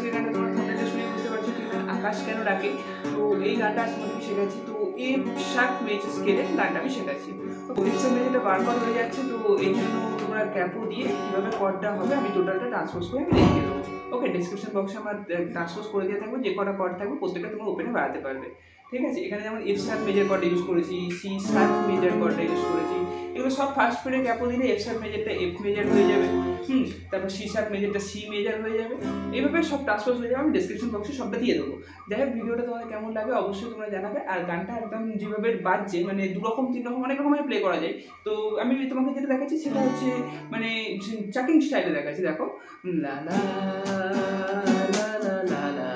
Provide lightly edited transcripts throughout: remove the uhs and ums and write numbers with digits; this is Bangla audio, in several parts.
আজকের গানটা তোমরা থাম্বনেলে শুনে বুঝতে পারছো কি আকাশ কেন ডাকে। তো এই গানটা আজকে আমি শেখাচ্ছি। তো এফ শার্প মেজর স্কেলে গানটা আমি শেখাচ্ছি। তো এফ শার্প মেজরটা বারবার হয়ে যাচ্ছে, তো এই জন্য তোমরা ক্যাপো দিয়ে কীভাবে কর্ডটা হবে আমি টোটালটা ট্রান্সপোজ করে আমি দেখিয়ে দেবো। ওকে, ডিসক্রিপশন বক্সে আমার ট্রান্সপোজ করে দিয়ে থাকবো, যে কটা কর্ড থাকবে প্রত্যেকটা তোমরা ওপেনে বাড়াতে পারবে। ঠিক আছে, এখানে যেমন এফ শার্প মেজর কর্ডটা ইউজ করেছি, সি শার্প মেজর কর্ডটা ইউজ করেছি। এগুলো সব ফার্স্ট ফ্রেডে ক্যাপো দিলে এফ শার্প মেজরটা এফ মেজর হয়ে যাবে, তারপর সি শার্প মেজরটা সি মেজর হয়ে যাবে। এইভাবে সব ট্রান্সপোজ হয়ে যাবে, আমি ডিসক্রিপশন বক্সে সবটা দিয়ে দেবো। যাই হোক, ভিডিওটা তোমাদের কেমন লাগে অবশ্যই তোমরা জানাবে। আর গানটা একদম যেভাবে বাজছে, মানে দু রকম তিন রকম অনেক রকমের প্লে করা যায়। তো আমি তোমাকে যেটা দেখাচ্ছি সেটা হচ্ছে মানে চাকিং স্টাইলে দেখাচ্ছি। দেখো, লা লা লা লা লা লা,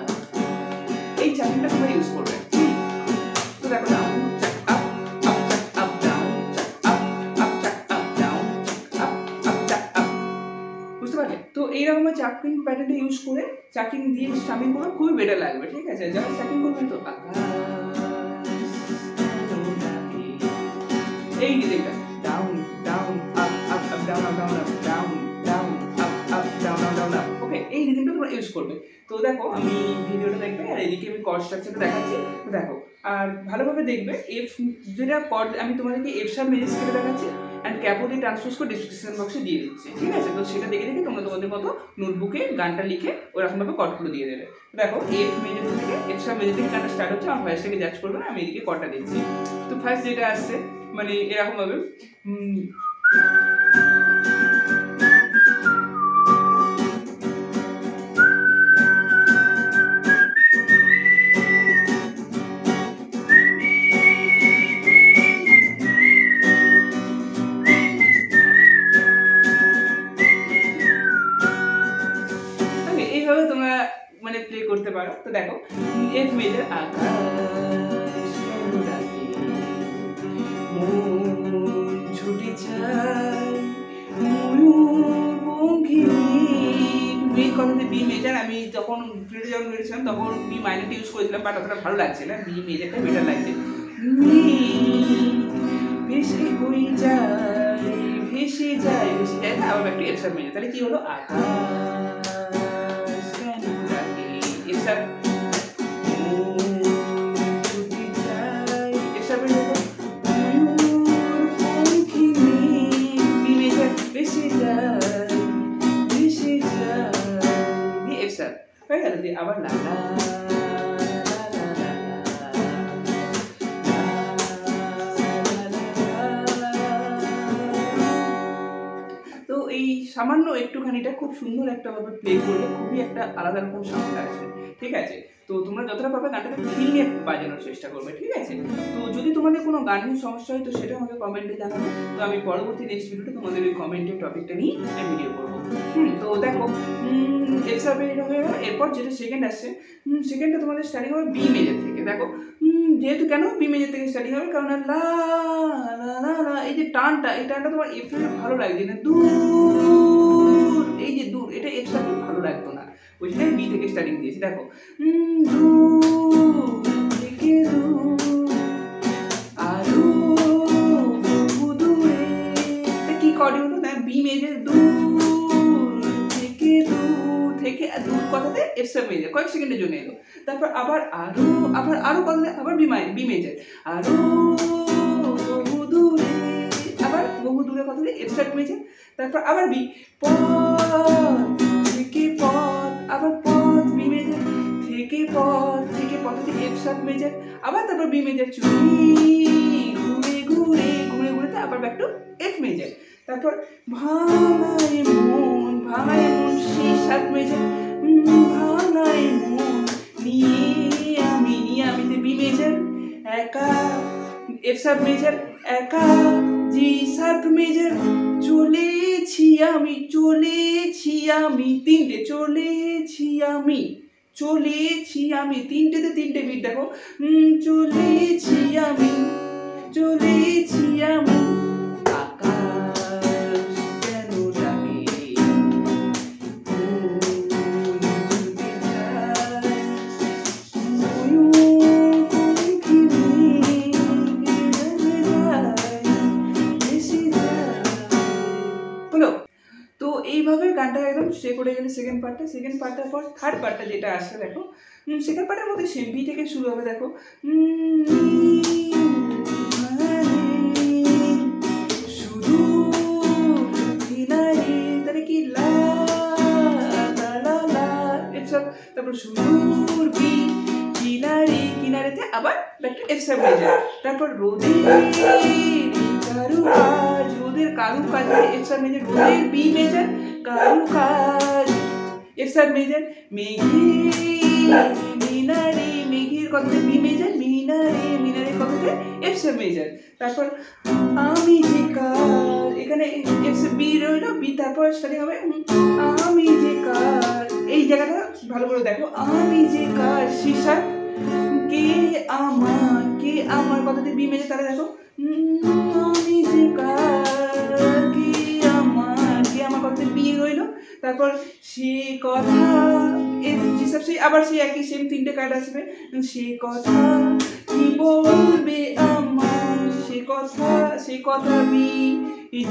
এই চাকিংটা তোমরা ইউজ করবে। তো দেখো, ডাউন চাক আপ আপ চাক আপ ডাউন চাক আপ আপ চাক আপ ডাউন চাক আপ আপ চাক আপ। বুঝতে পারলে? তো এইরকমের চাকিং প্যাটার্নটা ইউজ করে চাকিং দিয়ে স্টামিং করলে খুবই বেটার লাগবে। ঠিক আছে, যারা চাকিং করবেন তো এই দিকটা down down up up up down up down up down down up up down up down up. Okay, এই রিদমটা তোমরা ইউজ করবে। তো দেখো, আমি ভিডিওটা দেখবে আর এদিকে আমি কর্ড স্ট্রাকচারটা দেখাচ্ছি। তো দেখো, আর ভালোভাবে দেখবে। এফ যেটা কর্ড আমি তোমাদেরকে এফ শার্প মেজর স্কেলে দেখাচ্ছি অ্যান্ড ক্যাপো দিয়ে ট্রান্সপোজ করে ডিসক্রিপশন বক্সে দিয়ে দিচ্ছি। ঠিক আছে, তো সেটা দেখে দেখে তোমরা তোমাদের মতো নোটবুকে গানটা লিখে ওরকমভাবে কর্ডগুলো দিয়ে দেবে। দেখো, এফ মেজর থেকে এফ শার্প মেজর থেকে গানটা স্টার্ট হচ্ছে। আমার ভয়েসটাকে জাজ করবে না, আমি এদিকে কর্ডটা দিচ্ছি। তো ফার্স্ট যেটা আসছে মানে এরকমভাবে এইভাবে তোমরা মানে প্লে করতে পারো। তো দেখো, এফ মেজর আকাশ কেন ডাকে, মন ছুটে যায় ময়ূর পঙ্খিনী। মেন কথাতে বি মেজর, আমি যখন ফ্রিডে যখন বেরিয়েছিলাম তখন বি মাইনরটা ইউজ করেছিলাম, বাট অতটা ভালো লাগছে না, বি মেজরটা বেটার লাগছে। ভেসে হয়ে যায় ভেসে যায় ভেসে যায় না, আবার একটা এফ শার্প মেজর। তাহলে কি হলো, আকাশ কেন ডাকে, এফ শার্প ছুটে যায়, এফ শার্প মেজর আবার লা লা তো এই সামান্য একটুখানিটা খুব সুন্দর একটা ভাবে প্লে করলে খুবই একটা আলাদা রকম সাউন্ড আসবে। ঠিক আছে, তো তোমরা যতটা পারবে গানটাকে ফিল নিয়ে বাজানোর চেষ্টা করবে। ঠিক আছে, তো যদি তোমাদের কোনো গান নিয়ে সমস্যা হয় তো সেটা আমাকে কমেন্টে জানাবে। তো আমি পরবর্তী নেক্সট ভিডিওতে তোমাদের ওই কমেন্টের টপিকটা নিয়ে আমি ভিডিও করবো। তো দেখো, এরপর যেটা সেকেন্ড আসছে, সেকেন্ডটা তোমাদের স্টার্টিং হবে বি মেজর থেকে। দেখো, যেহেতু কেন বি মেজর থেকে স্টার্টিং হবে, কারণ লা লা লা এই যে টানটা, এই টানটা তোমার এফ এ ভালো লাগছে না, দূর, এই যে দূর, এটা এফ সাথে ভালো লাগতো না, ওই জন্য বি থেকে স্টার্টিং দিয়েছি। দেখো, দূর থেকে দূর আরো বহু দূরে, কি কর্ড হলো না, বি মেজর দূর থেকে দূর কথাতে এফ শার্প মেজর কয়েক সেকেন্ডের জন্য এলো। তারপর আবার আরো কথাতে আবার বি মেজর, আরো বহু দূরে, আবার বহু দূরে কথাতে এফ শার্প মেজর। তারপর আবার বি, পথ থেকে পথ, আবার পথ বি মেজর, থেকে পথে এফ শার্প মেজর, আবার তারপর বি মেজর, ঘুরে ঘুরে আবার ব্যাক টু এফ মেজর। তারপর ভাঙায় মন সি শার্প মেজর, ভাঙায় মন নিয়ে আমিতে বি মেজর, একা এফ শার্প মেজর, একা জি শার্প মেজর, চলেছি আমি তিনটে, চলেছি আমি তিনটেতে তিনটে বিট। দেখো, চলেছি আমি আকাশ কেন ডাকে, হলো। তো এইভাবে গানটা একদম করে গেলে সেকেন্ড পার্টটার পর থার্ড পার্টটা যেটা আসছে দেখো, সেকেন্ড পার্টের মধ্যে সেম বি থেকে শুরু হবে দেখো, শুধু তাহলে কি লা লা লা লা এসব, তারপর সুদূর বি কিনারেতে আবার back to F sub major, তারপর রোদের কারুকাজ এফ সাব মেজর, রোদের বি মেজর কারুকাজ এফ সাব মেজর, মেঘের কথাতে বি মেজর, মিনারের কথাতে এফ সাব মেজর, তারপর আমি যে কার এখানে এফ সাব বি রইল, বি তারপর স্টার্টিং হবে আমি যে কার, এই জায়গাটা ভালো করে দেখো, আমি যে কার সীসা কে আমার কথাতে বি মেজর, তাহলে দেখো আমি যে কার কে আমার কথাতে বি রইল, তারপর সে কথা আবার সেই একই সেম তিনটে কার্ড আসবে, সে কথা কি বলবে আমার, সে কথা বি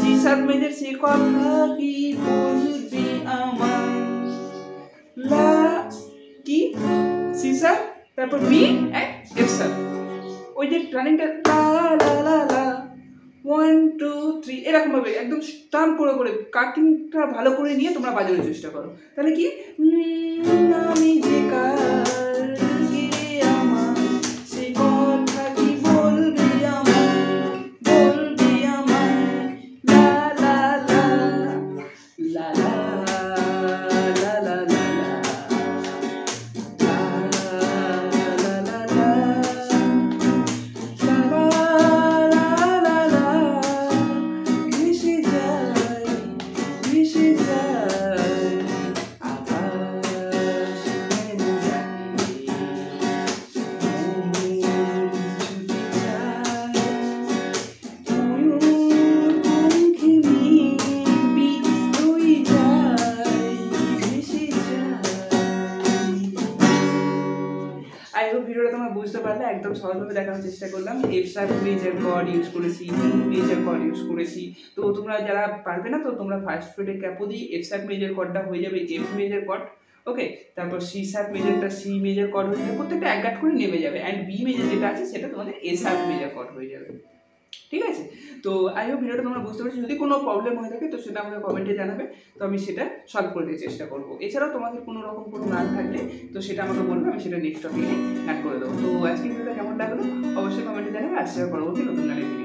জি সাব মেজর, সে কথা কি বলবে আমার, লা কি সি সাব, তারপর বি এন্ড এফ সাব, ওই যে রানিংটা লা লা লা 1 2 3 এরকম ভাবে একদম স্টাম করে কাটিংটা ভালো করে নিয়ে তোমরা বাজানোর চেষ্টা করো, তাহলে কি আমি যে কার কে আমার, সে কথা কি বলবে আমার লা লা লা লা লা লা লা লা ভিডিওটা তোমরা বুঝতে পারলে, একদম সহজভাবে দেখানোর চেষ্টা করলাম, F sharp major chord use করেছি, বি মেজর কর্ড ইউজ করেছি, তো তোমরা যারা পারবে না তো তোমরা ফার্স্ট ফ্রেডে ক্যাপো দিয়ে এফ শার্প মেজর কর্ডটা হয়ে যাবে এফ মেজর কর্ড, ওকে, তারপর সি শার্প মেজরটা সি মেজর কর্ড হয়ে যাবে, প্রত্যেকটা এক গাঁট করে নেমে যাবে, অ্যান্ড বি মেজর যেটা আছে সেটা তোমাদের এ শার্প মেজর কর্ড হয়ে যাবে, ঠিক আছে। তো আই হোপ ভিডিওটা তোমরা বুঝতে পারছো, যদি কোনো প্রবলেম হয়ে থাকে তো সেটা আমাকে কমেন্টে জানাবে, তো আমি সেটা সলভ করে দেওয়ার চেষ্টা করবো, এছাড়াও তোমাদের কোনো রকম কোনো গান থাকলে তো সেটা আমাকে বলবে, আমি সেটা নেক্সট টপিকে অ্যাড করে দেবো। তো আজকে ভিডিওটা কেমন লাগলো অবশ্যই কমেন্টে জানাবে, আসছে পরবর্তী নতুন গানের ভিডিও।